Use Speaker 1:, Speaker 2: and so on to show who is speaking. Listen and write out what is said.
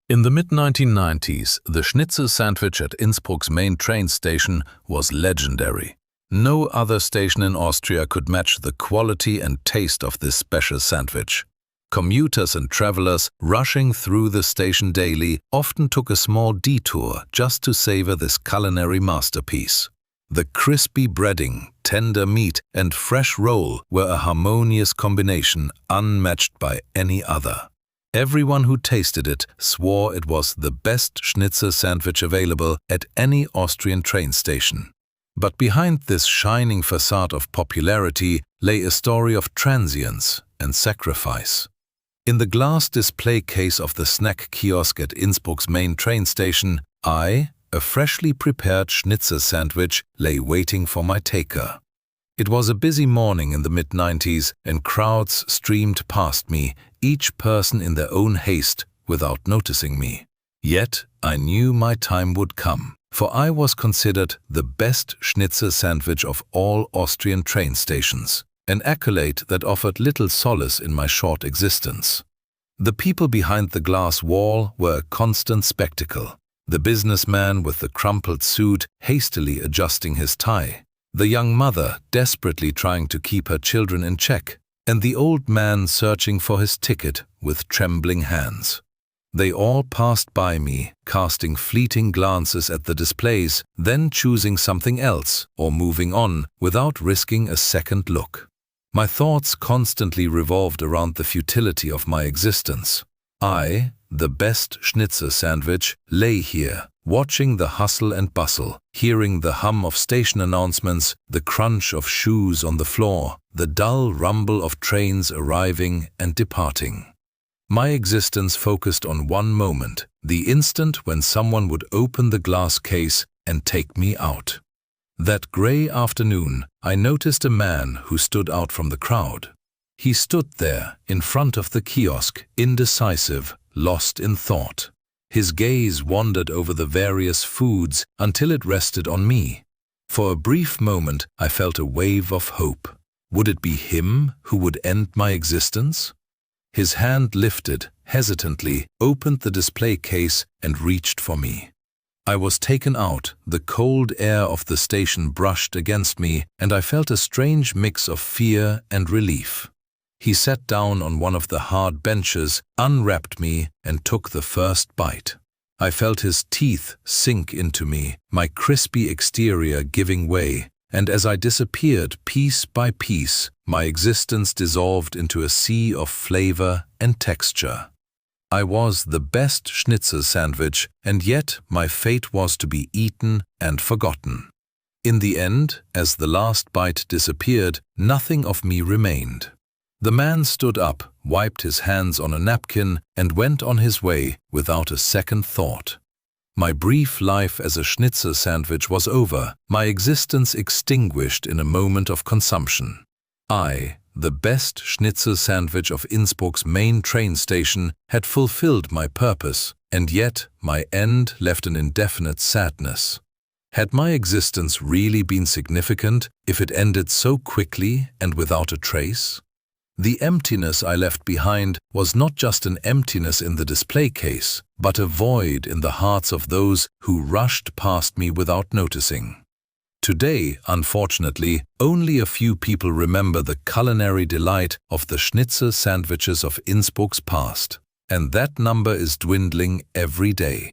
Speaker 1: In the mid-1990s, the schnitzel sandwich at Innsbruck's main train station was legendary. No other station in Austria could match the quality and taste of this special sandwich. Commuters and travelers rushing through the station daily often took a small detour just to savor this culinary masterpiece. The crispy breading, tender meat, and fresh roll were a harmonious combination unmatched by any other. Everyone who tasted it swore it was the best schnitzel sandwich available at any Austrian train station. But behind this shining facade of popularity lay a story of transience and sacrifice. In the glass display case of the snack kiosk at Innsbruck's main train station, a freshly prepared schnitzel sandwich lay waiting for my taker. It was a busy morning in the mid-90s, and crowds streamed past me, each person in their own haste, without noticing me. Yet I knew my time would come, for I was considered the best schnitzel sandwich of all Austrian train stations, an accolade that offered little solace in my short existence. The people behind the glass wall were a constant spectacle. The businessman with the crumpled suit hastily adjusting his tie, the young mother desperately trying to keep her children in check, and the old man searching for his ticket with trembling hands. They all passed by me, casting fleeting glances at the displays, then choosing something else or moving on without risking a second look. My thoughts constantly revolved around the futility of my existence. I, the best schnitzel sandwich, lay here, watching the hustle and bustle, hearing the hum of station announcements, the crunch of shoes on the floor, the dull rumble of trains arriving and departing. My existence focused on one moment, the instant when someone would open the glass case and take me out. That grey afternoon, I noticed a man who stood out from the crowd. He stood there, in front of the kiosk, indecisive, lost in thought. His gaze wandered over the various foods until it rested on me. For a brief moment, I felt a wave of hope. Would it be him who would end my existence? His hand lifted, hesitantly, opened the display case and reached for me. I was taken out, the cold air of the station brushed against me, and I felt a strange mix of fear and relief. He sat down on one of the hard benches, unwrapped me, and took the first bite. I felt his teeth sink into me, my crispy exterior giving way, and as I disappeared piece by piece, my existence dissolved into a sea of flavor and texture. I was the best schnitzel sandwich, and yet my fate was to be eaten and forgotten. In the end, as the last bite disappeared, nothing of me remained. The man stood up, wiped his hands on a napkin, and went on his way without a second thought. My brief life as a schnitzel sandwich was over, my existence extinguished in a moment of consumption. I, the best schnitzel sandwich of Innsbruck's main train station, had fulfilled my purpose, and yet my end left an indefinite sadness. Had my existence really been significant if it ended so quickly and without a trace? The emptiness I left behind was not just an emptiness in the display case, but a void in the hearts of those who rushed past me without noticing. Today, unfortunately, only a few people remember the culinary delight of the schnitzel sandwiches of Innsbruck's past, and that number is dwindling every day.